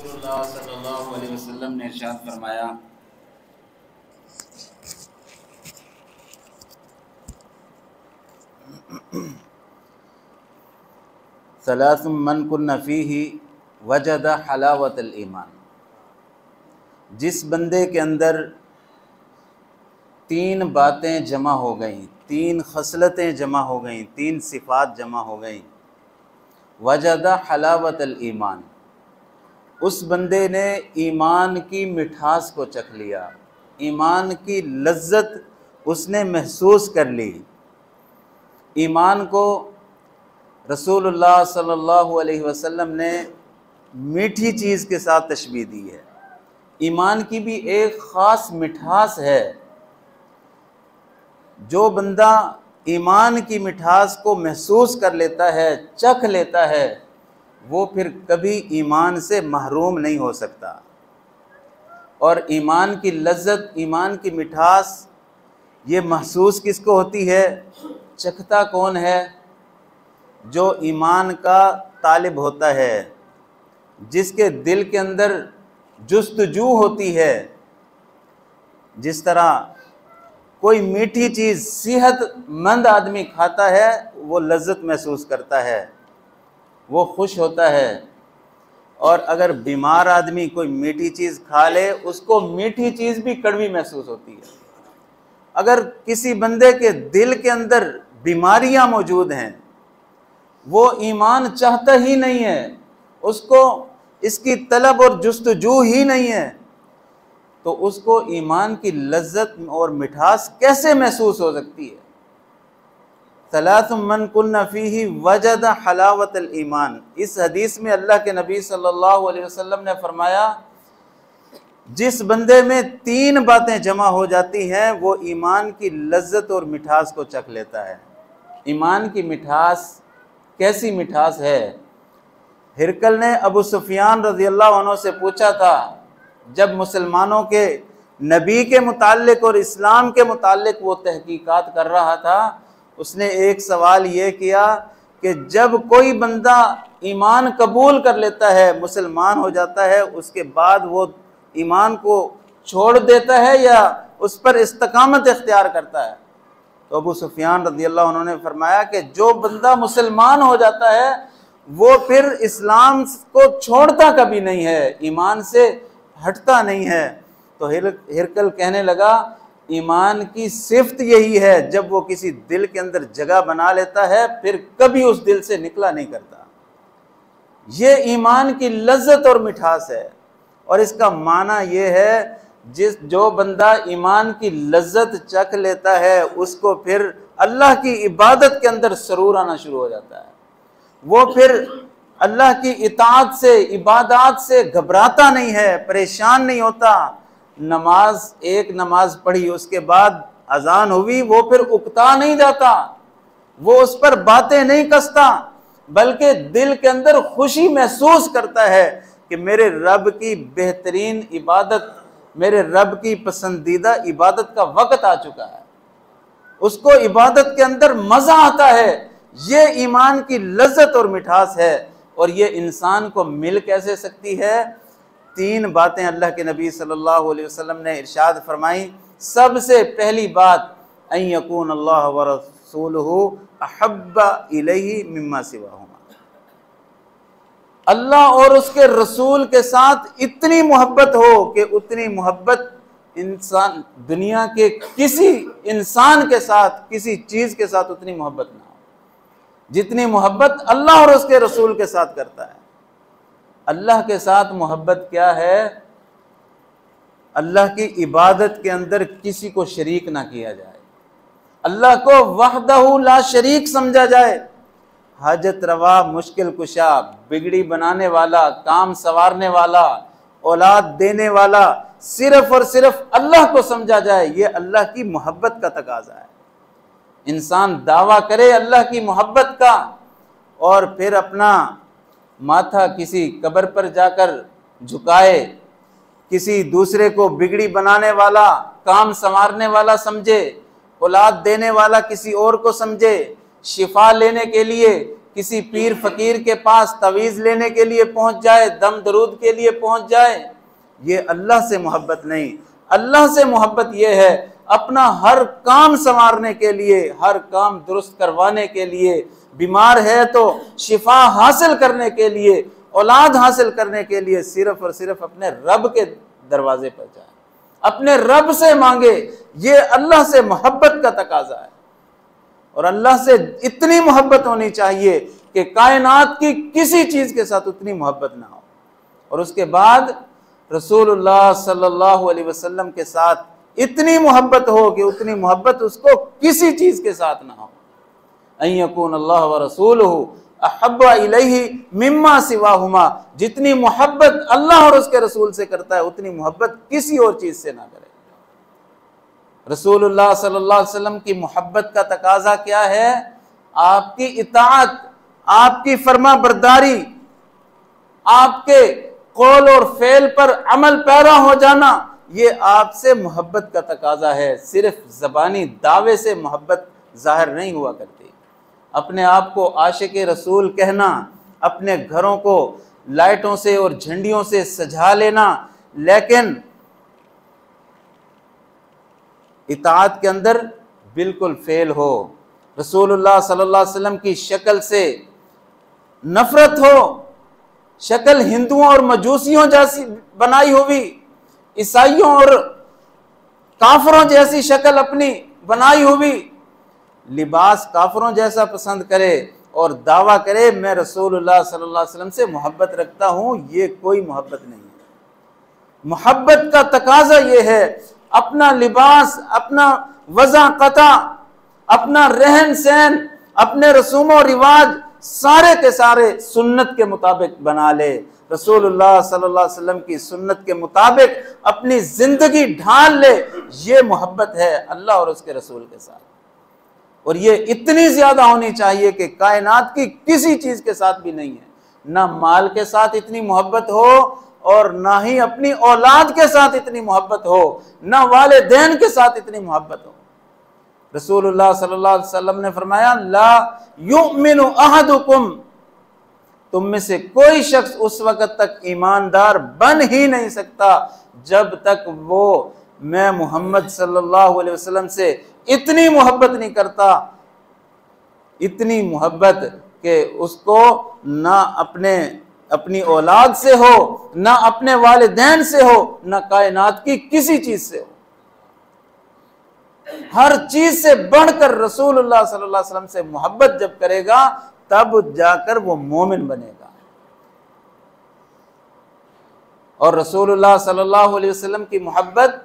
रसूलुल्लाह सल्लल्लाहु अलैहि वसल्लम ने इरशाद फरमाया, सलासुम मन कुन्न फीही वजद हलावतल ईमान। जिस बंदे के अंदर तीन बातें जमा हो गईं, तीन खसलतें जमा हो गईं, तीन सिफ़ात जमा हो गईं, वजद हलावतल ईमान, उस बंदे ने ईमान की मिठास को चख लिया, ईमान की लज्जत उसने महसूस कर ली। ईमान को रसूलुल्लाह सल्लल्लाहु अलैहि वसल्लम ने मीठी चीज़ के साथ तशबीह दी है। ईमान की भी एक ख़ास मिठास है। जो बंदा ईमान की मिठास को महसूस कर लेता है, चख लेता है, वो फिर कभी ईमान से महरूम नहीं हो सकता। और ईमान की लज्जत, ईमान की मिठास ये महसूस किसको होती है? चखता कौन है? जो ईमान का तालिब होता है, जिसके दिल के अंदर जुस्तजू होती है। जिस तरह कोई मीठी चीज़ सेहतमंद आदमी खाता है, वो लज्जत महसूस करता है, वो खुश होता है। और अगर बीमार आदमी कोई मीठी चीज़ खा ले, उसको मीठी चीज़ भी कड़वी महसूस होती है। अगर किसी बंदे के दिल के अंदर बीमारियां मौजूद हैं, वो ईमान चाहता ही नहीं है, उसको इसकी तलब और जुस्तजू ही नहीं है, तो उसको ईमान की लज्जत और मिठास कैसे महसूस हो सकती है? सलासुम मन कुन्न फीही वजद हलावतल ईमान। इस हदीस में अल्लाह के नबी सल्लल्लाहु अलैहि वसल्लम ने फरमाया, जिस बंदे में तीन बातें जमा हो जाती हैं, वो ईमान की लज्जत और मिठास को चख लेता है। ईमान की मिठास कैसी मिठास है? हिरकल ने अबू सुफियान रज़ियल्लाहु अन्हु से पूछा था, जब मुसलमानों के नबी के मुताल्लिक और इस्लाम के मुताल्लिक वो तहकीकात कर रहा था, उसने एक सवाल ये किया कि जब कोई बंदा ईमान कबूल कर लेता है, मुसलमान हो जाता है, उसके बाद वो ईमान को छोड़ देता है या उस पर इस्तकामत इख्तियार करता है? तो अबू सुफियान रज़ियल्लाहु अन्हु ने फरमाया कि जो बंदा मुसलमान हो जाता है, वो फिर इस्लाम को छोड़ता कभी नहीं है, ईमान से हटता नहीं है। तो हिरकल कहने लगा, ईमान की सिफ्त यही है, जब वो किसी दिल के अंदर जगह बना लेता है, फिर कभी उस दिल से निकला नहीं करता। ये ईमान की लज्जत और मिठास है। और इसका माना ये है, जो बंदा ईमान की लज्जत चख लेता है, उसको फिर अल्लाह की इबादत के अंदर सरूर आना शुरू हो जाता है। वो फिर अल्लाह की इताअत से, इबादत से घबराता नहीं है, परेशान नहीं होता। एक नमाज पढ़ी, उसके बाद अजान हुई, वो फिर उकता नहीं जाता, वो उस पर बातें नहीं कसता, बल्कि दिल के अंदर खुशी महसूस करता है कि मेरे रब की बेहतरीन इबादत, मेरे रब की पसंदीदा इबादत का वक्त आ चुका है। उसको इबादत के अंदर मजा आता है। ये ईमान की लज्जत और मिठास है। और ये इंसान को मिल कैसे सकती है? तीन बातें अल्लाह के नबी सल्लल्लाहु अलैहि वसल्लम ने इरशाद फरमाई। सबसे पहली बात, अन यकून अल्लाह व रसूलुहु अहब्बा इलैहि मिम्मा सिवाहुमा। अल्लाह और उसके रसूल के साथ इतनी मोहब्बत हो कि उतनी मोहब्बत इंसान, दुनिया के किसी इंसान के साथ, किसी चीज के साथ उतनी मोहब्बत ना हो जितनी मोहब्बत अल्लाह और उसके रसूल के साथ करता है। अल्लाह के साथ मोहब्बत क्या है? अल्लाह की इबादत के अंदर किसी को शरीक ना किया जाए, अल्लाह को वहदहू ला शरीक समझा जाए। हाजत रवा, मुश्किल कुशा, बिगड़ी बनाने वाला, काम संवारने वाला, औलाद देने वाला, सिर्फ और सिर्फ अल्लाह को समझा जाए। ये अल्लाह की मोहब्बत का तकाजा है। इंसान दावा करे अल्लाह की मोहब्बत का और फिर अपना माथा किसी कब्र पर जाकर झुकाए, किसी दूसरे को बिगड़ी बनाने वाला, काम संवारने वाला समझे, औलाद देने वाला किसी और को समझे, शिफा लेने के लिए किसी पीर फकीर के पास तवीज़ लेने के लिए पहुंच जाए, दम दरूद के लिए पहुंच जाए, ये अल्लाह से मोहब्बत नहीं। अल्लाह से मोहब्बत ये है अपना हर काम संवारने के लिए, हर काम दुरुस्त करवाने के लिए, बीमार है तो शिफा हासिल करने के लिए, औलाद हासिल करने के लिए सिर्फ और सिर्फ अपने रब के दरवाजे पर जाए, अपने रब से मांगे। ये अल्लाह से मोहब्बत का तकाजा है। और अल्लाह से इतनी मोहब्बत होनी चाहिए कि कायनात की किसी चीज के साथ उतनी मोहब्बत ना हो। और उसके बाद रसूलुल्लाह सल्लल्लाहु अलैहि वसल्लम के साथ इतनी मोहब्बत हो कि उतनी मोहब्बत उसको किसी चीज के साथ ना हो। अय्यकुन अल्लाह व रसूलुहु अहब्बा इलैहि मिम्मा सिवाहुमा, जितनी मोहब्बत अल्लाह और उसके रसूल से करता है उतनी मोहब्बत किसी और चीज से ना करे। रसूलुल्लाह सल्लल्लाहु अलैहि वसल्लम की मोहब्बत का तकाजा क्या है? आपकी इताअत, आपकी फर्मा बरदारी, आपके कौल और फेल पर अमल पैरा हो जाना, ये आपसे मोहब्बत का तकाजा है। सिर्फ ज़बानी दावे से मोहब्बत जाहिर नहीं हुआ करती। अपने आप को आशिक रसूल कहना, अपने घरों को लाइटों से और झंडियों से सजा लेना, लेकिन इताअत के अंदर बिल्कुल फेल हो, रसूलुल्लाह सल्लल्लाहु अलैहि वसल्लम की शक्ल से नफरत हो, शक्ल हिंदुओं और मजूसियों जैसी बनाई हुई, ईसाइयों और काफरों जैसी शक्ल अपनी बनाई हुई, लिबास काफरों जैसा पसंद करे और दावा करे मैं रसूलुल्लाह सल्लल्लाहु अलैहि वसल्लम से मोहब्बत रखता हूं, ये कोई मोहब्बत नहीं है। मोहब्बत का तकाजा ये है अपना लिबास, अपना वज़ाक़ता, अपना रहन सहन, अपने रसूम और रिवाज सारे के सारे सुन्नत के मुताबिक बना ले। रसूलुल्लाह सल्लल्लाहु अलैहि वसल्लम की सुन्नत के मुताबिक अपनी जिंदगी ढाल ले। ये मोहब्बत है अल्लाह और उसके रसूल के साथ। और ये इतनी ज्यादा होनी चाहिए कि कायनात की किसी चीज के साथ भी नहीं है। ना माल के साथ इतनी मोहब्बत हो और ना ही अपनी औलाद के साथ इतनी मोहब्बत हो, ना वालिदैन के साथ इतनी मोहब्बत हो। रसूलुल्लाह सल्लल्लाहु अलैहि वसल्लम ने फरमाया ला युमिनु अहदुकुम, तुम में से कोई शख्स उस वक्त तक ईमानदार बन ही नहीं सकता जब तक वो मैं मोहम्मद सल्लल्लाहु अलैहि वसल्लम से इतनी मोहब्बत नहीं करता, इतनी मोहब्बत कि उसको ना अपनी औलाद से हो, ना अपने वालिदैन से हो, ना कायनात की किसी चीज से हो। हर चीज से बढ़कर रसूलुल्लाह सल्लल्लाहु अलैहि वसल्लम से मोहब्बत जब करेगा तब जाकर वो मोमिन बनेगा। और रसूलुल्लाह सल्लल्लाहु अलैहि वसल्लम की मोहब्बत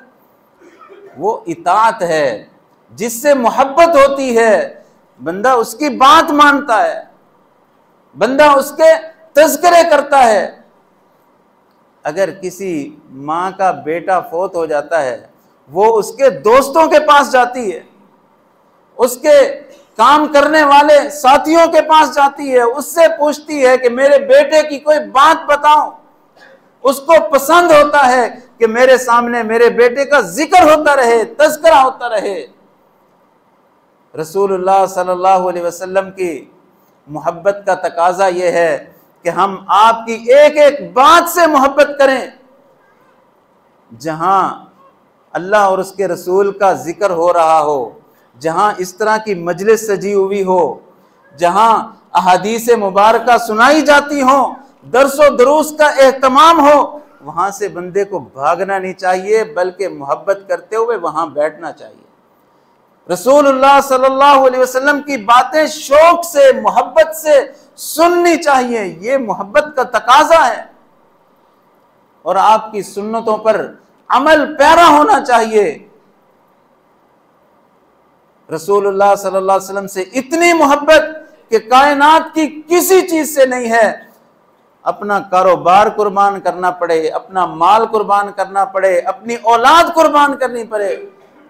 वो इताअत है, जिससे मोहब्बत होती है बंदा उसकी बात मानता है, बंदा उसके तज़किरे करता है। अगर किसी माँ का बेटा फौत हो जाता है वो उसके दोस्तों के पास जाती है, उसके काम करने वाले साथियों के पास जाती है, उससे पूछती है कि मेरे बेटे की कोई बात बताओ। उसको पसंद होता है कि मेरे सामने मेरे बेटे का जिक्र होता रहे, तज़किरा होता रहे। रसूलुल्लाह सल्लल्लाहु अलैहि वसल्लम की मोहब्बत का तकाजा यह है कि हम आपकी एक एक बात से मोहब्बत करें। जहां अल्लाह और उसके रसूल का जिक्र हो रहा हो, जहां इस तरह की मजलिस सजी हुई हो, जहां अहादीस मुबारका सुनाई जाती हो, दरसो दरूस का एहतमाम हो, वहां से बंदे को भागना नहीं चाहिए बल्कि मोहब्बत करते हुए वहां बैठना चाहिए। रसूलुल्लाह सल्लल्लाहु अलैहि वसल्लम की बातें शौक से, मोहब्बत से सुननी चाहिए। ये मोहब्बत का तकाजा है। और आपकी सुन्नतों पर अमल पैरा होना चाहिए। रसूलुल्लाह सल्लल्लाहु अलैहि वसल्लम से इतनी मोहब्बत कि कायनात की किसी चीज से नहीं है। अपना कारोबार कुर्बान करना पड़े, अपना माल कुर्बान करना पड़े, अपनी औलाद कुर्बान करनी पड़े।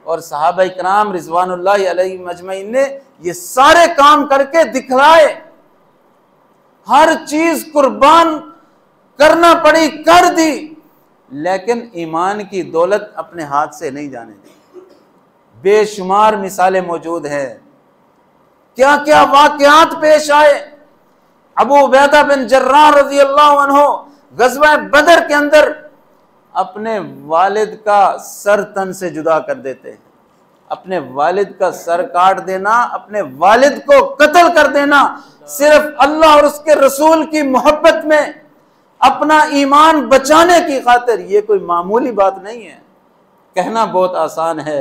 और सहाबा इकराम रिज़वानुल्लाहि अलैहिम अजमईन ने ये सारे काम करके दिखलाए। हर चीज कुर्बान करना पड़ी, कर दी, लेकिन ईमान की दौलत अपने हाथ से नहीं जाने दी। बेशुमार मिसालें मौजूद हैं। क्या क्या वाकयात पेश आए अबू उबैदा बिन जर्राह रज़ी अल्लाह अन्हु गज़वा बदर के अंदर अपने वालिद का सर तन से जुदा कर देते हैं। अपने वालिद का सर काट देना, अपने वालिद को कत्ल कर देना, सिर्फ अल्लाह और उसके रसूल की मोहब्बत में अपना ईमान बचाने की खातिर, ये कोई मामूली बात नहीं है। कहना बहुत आसान है,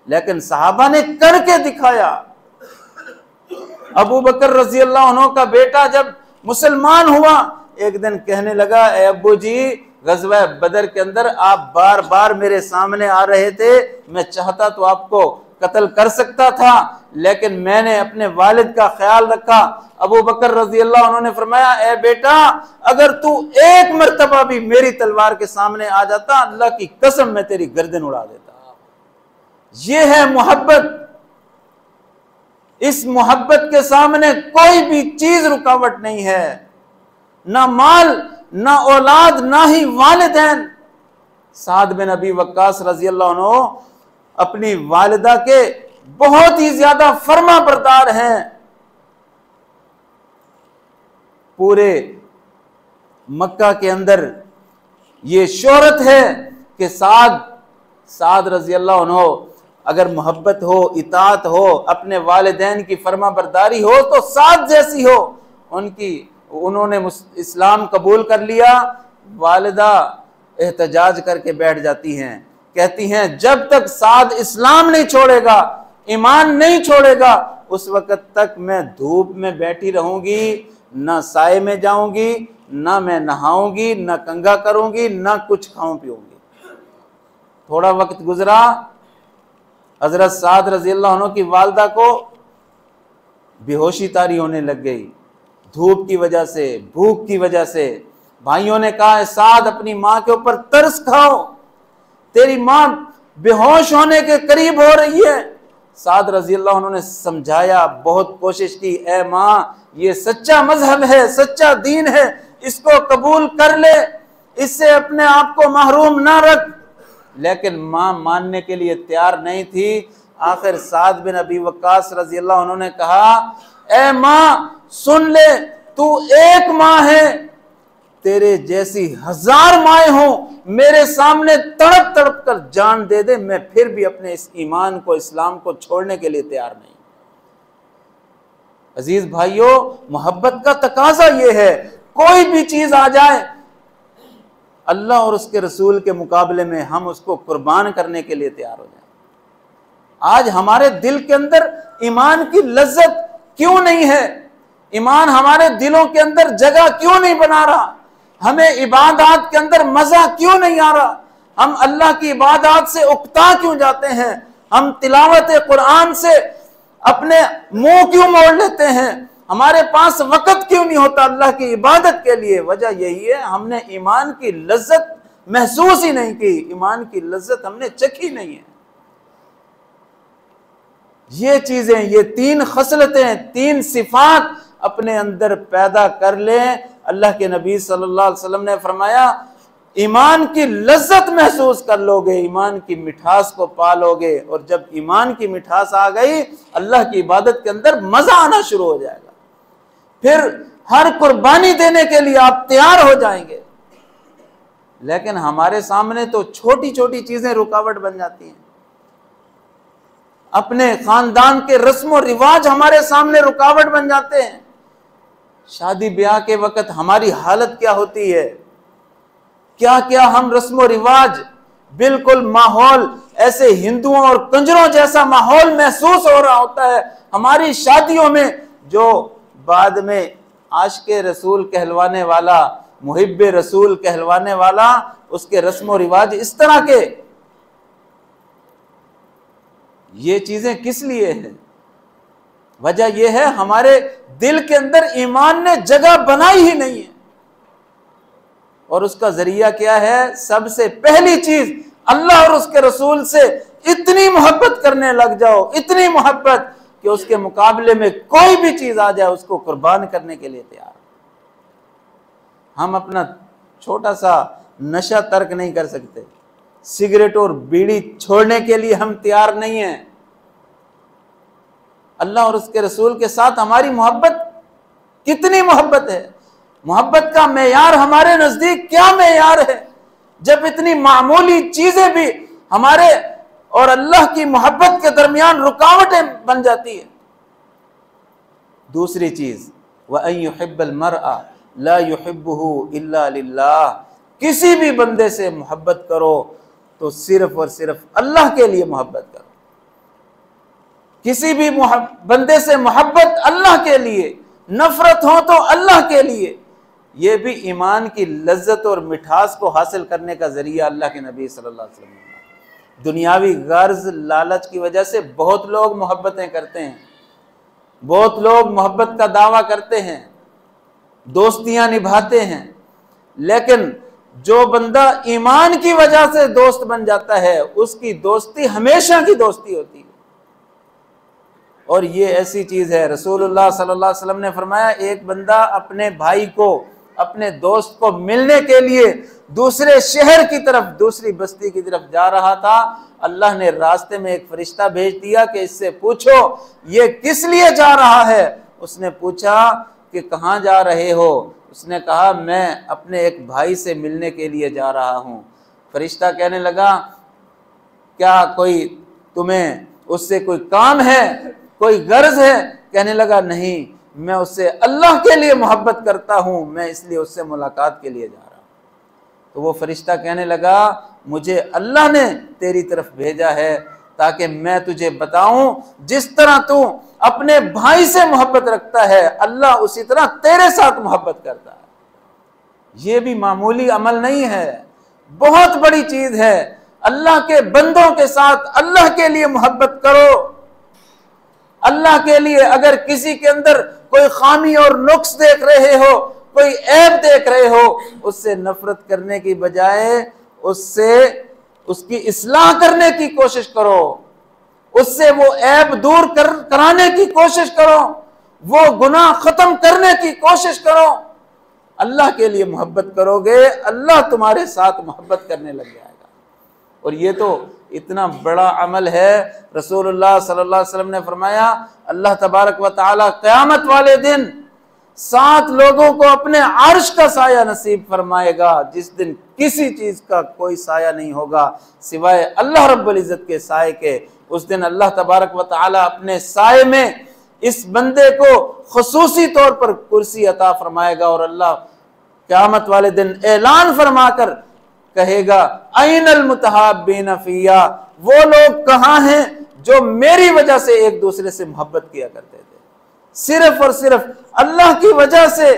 लेकिन सहाबा ने करके दिखाया। अबू बकर रजी अल्लाह अन्हु का बेटा जब मुसलमान हुआ, एक दिन कहने लगा, ए अब्बू जी, गज़वा बदर के अंदर आप बार बार मेरे सामने आ रहे थे, मैं चाहता तो आपको कत्ल कर सकता था, लेकिन मैंने अपने वालिद का ख्याल रखा। अबू बकर रजी अल्लाह अन्हु ने फरमाया, ए बेटा, अगर तू एक मर्तबा भी मेरी तलवार के सामने आ जाता, अल्लाह की कसम मैं तेरी गर्दन उड़ा देता। ये है मोहब्बत। इस मोहब्बत के सामने कोई भी चीज रुकावट नहीं है, ना माल, ना औलाद, ना ही वालिदैन। साद बिन अबी वक्कास रजी अल्लाह अन्हु अपनी वालिदा के बहुत ही ज्यादा फर्मा बरदार हैं। पूरे मक्का के अंदर ये शोहरत है कि साद रजी अल्लाह अन्हु अगर मोहब्बत हो, इताअत हो, अपने वालिदैन की फर्मा बरदारी हो तो साद जैसी हो उनकी। उन्होंने इस्लाम कबूल कर लिया, वालिदा एहतजाज करके बैठ जाती हैं, कहती हैं जब तक साद इस्लाम नहीं छोड़ेगा, ईमान नहीं छोड़ेगा, उस वक्त तक मैं धूप में बैठी रहूंगी, ना साए में जाऊंगी, ना मैं नहाऊंगी, ना कंघा करूंगी, ना कुछ खाऊं पीऊंगी। थोड़ा वक्त गुजरा, हजरत साद रजी अल्लाह अन्हु की वालदा को बेहोशी तारी होने लग गई, धूप की वजह से, भूख की वजह से। भाइयों ने कहा, साद अपनी माँ के ऊपर तरस खाओ, तेरी माँ बेहोश होने के करीब हो रही है। साद रजी अल्लाह अन्हु ने समझाया, बहुत कोशिश की, ए माँ, ये सच्चा मजहब है, सच्चा दीन है, इसको कबूल कर ले, इससे अपने आप को महरूम ना रख। लेकिन माँ मानने के लिए तैयार नहीं थी। आखिर साद बिन अबी वक्कास रजी अल्लाह अन्हु ने कहा, ए माँ सुन ले, तू एक माँ है, तेरे जैसी 1000 माएं हो, मेरे सामने तड़प तड़प कर जान दे दे, मैं फिर भी अपने इस ईमान को, इस्लाम को छोड़ने के लिए तैयार नहीं। अजीज भाइयों, मोहब्बत का तकाजा यह है, कोई भी चीज आ जाए, अल्लाह और उसके रसूल के मुकाबले में हम उसको कुर्बान करने के लिए तैयार हो जाए। आज हमारे दिल के अंदर ईमान की लज्जत क्यों नहीं है? ईमान हमारे दिलों के अंदर जगह क्यों नहीं बना रहा? हमें इबादत के अंदर मजा क्यों नहीं आ रहा? हम अल्लाह की इबादत से उकता क्यों जाते हैं? हम तिलावत कुरान से अपने मुंह क्यों मोड़ लेते हैं? हमारे पास वक्त क्यों नहीं होता अल्लाह की इबादत के लिए? वजह यही है, हमने ईमान की लज्जत महसूस ही नहीं की, ईमान की लज्जत हमने चखी नहीं है। ये चीजें, ये 3 खसलतें, 3 सिफात अपने अंदर पैदा कर लें। अल्लाह के नबी सल्लल्लाहु अलैहि वसल्लम ने फरमाया, ईमान की लज्जत महसूस कर लोगे, ईमान की मिठास को पालोगे, और जब ईमान की मिठास आ गई, अल्लाह की इबादत के अंदर मजा आना शुरू हो जाएगा। फिर हर कुर्बानी देने के लिए आप तैयार हो जाएंगे। लेकिन हमारे सामने तो छोटी छोटी चीजें रुकावट बन जाती हैं। अपने खानदान के रस्म और रिवाज हमारे सामने रुकावट बन जाते हैं। शादी ब्याह के वक्त हमारी हालत क्या होती है, क्या क्या हम रस्म और रिवाज, बिल्कुल माहौल ऐसे हिंदुओं और कंजरों जैसा माहौल महसूस हो रहा होता है हमारी शादियों में। जो बाद में आशिक़े रसूल कहलवाने वाला, मुहिब्बे रसूल कहलवाने वाला, उसके रस्म और रिवाज इस तरह के। ये चीजें किस लिए हैं? वजह यह है, हमारे दिल के अंदर ईमान ने जगह बनाई ही नहीं है। और उसका जरिया क्या है? सबसे पहली चीज, अल्लाह और उसके रसूल से इतनी मोहब्बत करने लग जाओ, इतनी मोहब्बत कि उसके मुकाबले में कोई भी चीज आ जाए उसको कुर्बान करने के लिए तैयार। हम अपना छोटा सा नशा तर्क नहीं कर सकते, सिगरेट और बीड़ी छोड़ने के लिए हम तैयार नहीं हैं। अल्लाह और उसके रसूल के साथ हमारी मोहब्बत कितनी मोहब्बत है। मोहब्बत का मेयार हमारे नजदीक क्या मेयार है, जब इतनी मामूली चीजें भी हमारे और अल्लाह की मोहब्बत के दरमियान रुकावटें बन जाती है। दूसरी चीज, व अन युहिब्बल मरअ ला युहिब्बुहु इल्ला लिल्लाह, किसी भी बंदे से मोहब्बत करो तो सिर्फ और सिर्फ अल्लाह के लिए मोहब्बत करो। किसी भी बंदे से मोहब्बत अल्लाह के लिए, नफरत हो तो अल्लाह के लिए। ये भी ईमान की लज्जत और मिठास को हासिल करने का जरिया अल्लाह के नबी सल्लल्लाहु अलैहि वसल्लम ने। दुनियावी गर्ज लालच की वजह से बहुत लोग मोहब्बतें करते हैं, बहुत लोग मोहब्बत का दावा करते हैं, दोस्तियां निभाते हैं, लेकिन जो बंदा ईमान की वजह से दोस्त बन जाता है उसकी दोस्ती हमेशा की दोस्ती होती है। और ये ऐसी चीज है, रसूलुल्लाह सल्लल्लाहु अलैहि वसल्लम ने फरमाया, एक बंदा अपने भाई को, अपने दोस्त को मिलने के लिए दूसरे शहर की तरफ, दूसरी बस्ती की तरफ जा रहा था। अल्लाह ने रास्ते में एक फरिश्ता भेज दिया कि इससे पूछो ये किस लिए जा रहा है। उसने पूछा कि कहाँ जा रहे हो? उसने कहा मैं अपने एक भाई से मिलने के लिए जा रहा हूँ। फरिश्ता कहने लगा क्या कोई तुम्हें उससे कोई काम है, कोई गर्ज है? कहने लगा नहीं, मैं उससे अल्लाह के लिए मोहब्बत करता हूँ, मैं इसलिए उससे मुलाकात के लिए जा रहा हूँ। तो वो फरिश्ता कहने लगा मुझे अल्लाह ने तेरी तरफ भेजा है ताकि मैं तुझे बताऊं, जिस तरह तू अपने भाई से मोहब्बत रखता है अल्लाह उसी तरह तेरे साथ मोहब्बत करता है। ये भी मामूली अमल नहीं है, बहुत बड़ी चीज है। अल्लाह के बंदों के साथ अल्लाह के लिए मोहब्बत करो। अल्लाह के लिए अगर किसी के अंदर कोई खामी और नुक्स देख रहे हो, कोई ऐब देख रहे हो, उससे नफरत करने की बजाय उससे उसकी इस्लाह करने की कोशिश करो, उससे वो ऐब दूर कराने की कोशिश करो, वो गुनाह खत्म करने की कोशिश करो। अल्लाह के लिए मोहब्बत करोगे, अल्लाह तुम्हारे साथ मोहब्बत करने लग जाएगा। और ये तो इतना बड़ा अमल है। रसूलुल्लाह सल्लल्लाहु अलैहि वसल्लम ने फरमाया अल्लाह तबारक व तआला क़यामत वाले दिन 7 लोगों को अपने अर्श का साया नसीब फरमाएगा, जिस दिन किसी चीज का कोई साया नहीं होगा सिवाय अल्लाह रब्बुल इज्जत के साए के। उस दिन अल्लाह तबारक व तआला अपने साए में इस बंदे को खुसूसी तौर पर कुर्सी अता फरमाएगा और अल्लाह क़यामत वाले दिन ऐलान फरमाकर कहेगा अयनल मुतहाब्बीन फिया, वो लोग कहाँ हैं जो मेरी वजह से एक दूसरे से मोहब्बत किया करते थे, सिर्फ और सिर्फ अल्लाह की वजह से,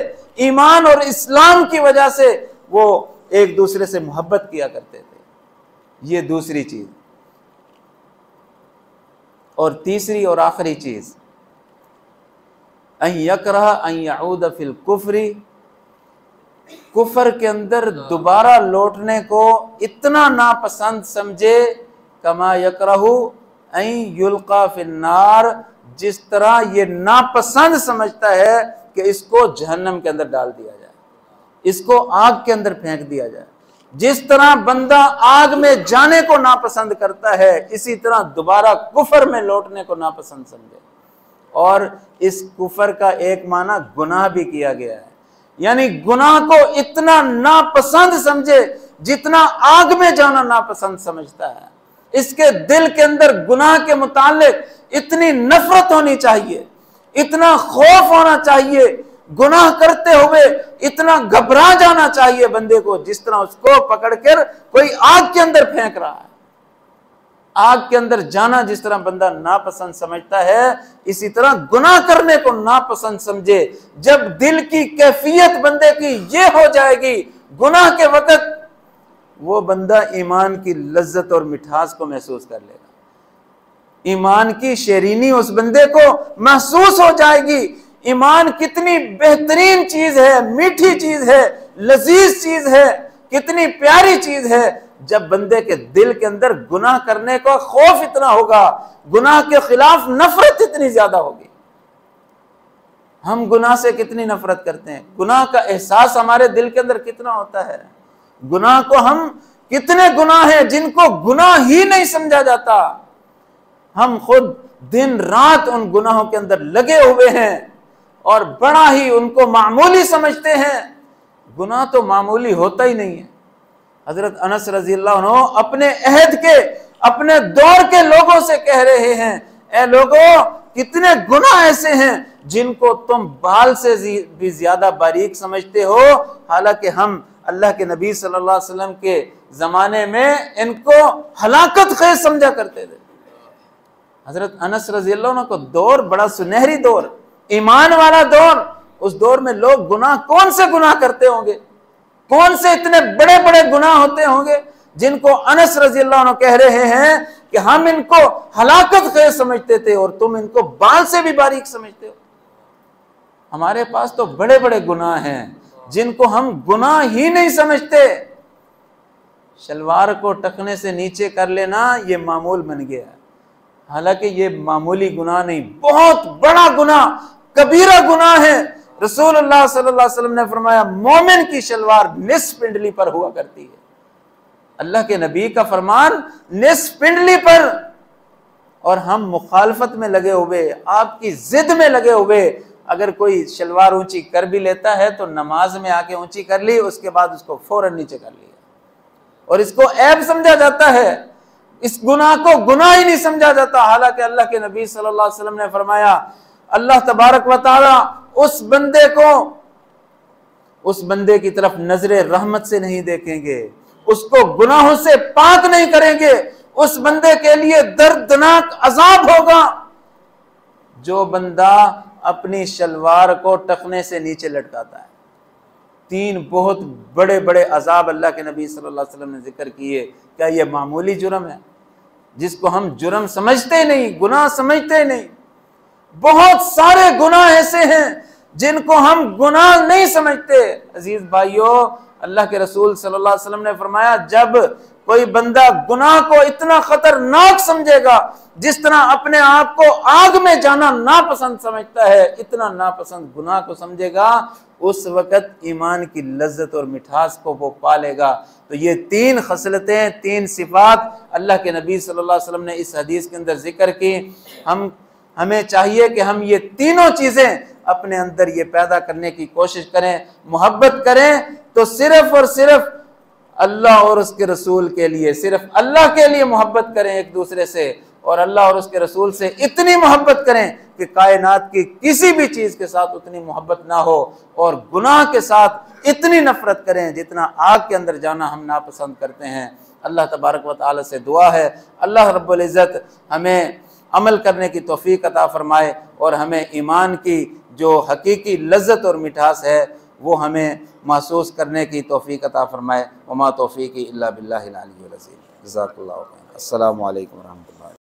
ईमान और इस्लाम की वजह से वो एक दूसरे से मोहब्बत किया करते थे। ये दूसरी चीज। और तीसरी और आखिरी चीज, अन यकरह अन यऊद फिल कुफ्री, कुफर के अंदर दोबारा लौटने को इतना नापसंद समझे, कमा यकरहु अन युल्का फिन्नार, जिस तरह ये नापसंद समझता है कि इसको जहन्नम के अंदर डाल दिया जाए, इसको आग के अंदर फेंक दिया जाए। जिस तरह बंदा आग में जाने को नापसंद करता है, इसी तरह दोबारा कुफर में लौटने को नापसंद समझे। और इस कुफर का एक माना गुनाह भी किया गया है, यानी गुनाह को इतना नापसंद समझे जितना आग में जाना नापसंद समझता है। इसके दिल के अंदर गुनाह के मुताल्लिक इतनी नफरत होनी चाहिए, इतना खौफ होना चाहिए, गुनाह करते हुए इतना घबरा जाना चाहिए बंदे को, जिस तरह उसको पकड़कर कोई आग के अंदर फेंक रहा है। आग के अंदर जाना जिस तरह बंदा नापसंद समझता है, इसी तरह गुनाह करने को नापसंद समझे। जब दिल की कैफियत बंदे की ये हो जाएगी गुनाह के वक्त, वो बंदा ईमान की लज्जत और मिठास को महसूस कर लेगा। ईमान की शेरीनी उस बंदे को महसूस हो जाएगी। ईमान कितनी बेहतरीन चीज है, मीठी चीज है, लजीज चीज है, कितनी प्यारी चीज है। जब बंदे के दिल के अंदर गुनाह करने का खौफ इतना होगा, गुनाह के खिलाफ नफरत इतनी ज्यादा होगी। हम गुनाह से कितनी नफरत करते हैं, गुनाह का एहसास हमारे दिल के अंदर कितना होता है। गुनाह को हम, कितने गुनाह हैं जिनको गुनाह ही नहीं समझा जाता, हम खुद दिन रात उन गुनाहों के अंदर लगे हुए हैं। और बड़ा ही उनको मामूली समझते हैं। गुनाह तो मामूली होता ही नहीं है। हजरत अनस रजी अल्लाह अन्हु अपने अहद के, अपने दौर के लोगों से कह रहे हैं, ए लोगों, कितने गुनाह ऐसे हैं जिनको तुम बाल से भी ज्यादा बारीक समझते हो, हालांकि हम अल्लाह के नबी सल्लल्लाहु अलैहि वसल्लम के जमाने में इनको हलाकत खेज समझा करते थे। हजरत अनस रजी अल्लाह अन्हु को दौर बड़ा सुनहरी दौर, ईमान वाला दौर। उस दौर में लोग गुनाह, कौन से गुनाह करते होंगे, कौन से इतने बड़े बड़े गुनाह होते होंगे जिनको अनस रजी अल्लाह अन्हु कह रहे हैं कि हम इनको हलाकत खेज समझते थे और तुम इनको बाल से भी बारीक समझते हो। हमारे पास तो बड़े बड़े गुनाह हैं जिनको हम गुनाह ही नहीं समझते। शलवार को टखने से नीचे कर लेना ये मामूल बन गया है, हालांकि ये मामूली गुनाह नहीं, बहुत बड़ा गुनाह, कबीरा गुनाह है। रसूलुल्लाह सल्लल्लाहु अलैहि वसल्लम ने फरमाया, मोमिन की शलवार निस्फ पिंडली पर हुआ करती है। अल्लाह के नबी का फरमान निस्फ पिंडली पर, और हम मुखालफत में लगे हुए, आपकी जिद में लगे हुए। अगर कोई शलवार ऊंची कर भी लेता है तो नमाज में आके ऊंची कर ली, उसके बाद उसको फौरन नीचे कर लिया, और इसको ऐब समझा जाता है। इस गुनाह को गुनाह ही नहीं समझा जाता, हालांकि अल्लाह के नबी सल्लल्लाहु अलैहि वसल्लम ने फरमाया, अल्लाह तबारक व तआला उस बंदे को, उस बंदे की तरफ नजरे रहमत से नहीं देखेंगे, उसको गुनाहों से पाक नहीं करेंगे, उस बंदे के लिए दर्दनाक अजाब होगा जो बंदा अपनी शलवार को टखने से नीचे लटकाता है। 3 बहुत बड़े बड़े अजाब अल्लाह के नबी सल्लल्लाहु अलैहि वसल्लम ने जिक्र किए। क्या ये मामूली जुर्म है जिसको हम जुर्म समझते नहीं, गुनाह समझते नहीं? बहुत सारे गुनाह ऐसे हैं जिनको हम गुनाह नहीं समझते। अजीज भाइयों, अल्लाह के रसूल सल्लल्लाहु अलैहि वसल्लम ने फरमाया, जब कोई बंदा गुनाह को इतना खतरनाक समझेगा, जिस तरह अपने आप को आग में जाना नापसंद समझता है, इतना नापसंद गुनाह को समझेगा, उस वक़्त ईमान की लज्जत और मिठास को वो पालेगा। तो ये 3 खसलतें, 3 सिफात अल्लाह के नबी सल्लल्लाहु अलैहि वसल्लम ने इस हदीस के अंदर जिक्र की। हमें चाहिए कि हम ये तीनों चीज़ें अपने अंदर ये पैदा करने की कोशिश करें। मोहब्बत करें तो सिर्फ और सिर्फ अल्लाह और उसके रसूल के लिए, सिर्फ अल्लाह के लिए मोहब्बत करें एक दूसरे से, और अल्लाह और उसके रसूल से इतनी मोहब्बत करें कि कायनात की किसी भी चीज़ के साथ उतनी मोहब्बत ना हो, और गुनाह के साथ इतनी नफरत करें जितना आग के अंदर जाना हम नापसंद करते हैं। अल्लाह तबारक व तआला से दुआ है, अल्लाह रब्बुल इज़्ज़त हमें अमल करने की तौफीक अता फरमाए, और हमें ईमान की जो हकीकी लज्जत और मिठास है वो हमें महसूस करने की तौफीक अता फरमाए। वमा तौफीकी इल्ला बिल्लाहिल अलिय्यिल अज़ीम। जज़ाकल्लाहु खैर। अस्सलामु अलैकुम व रहमतुल्लाह।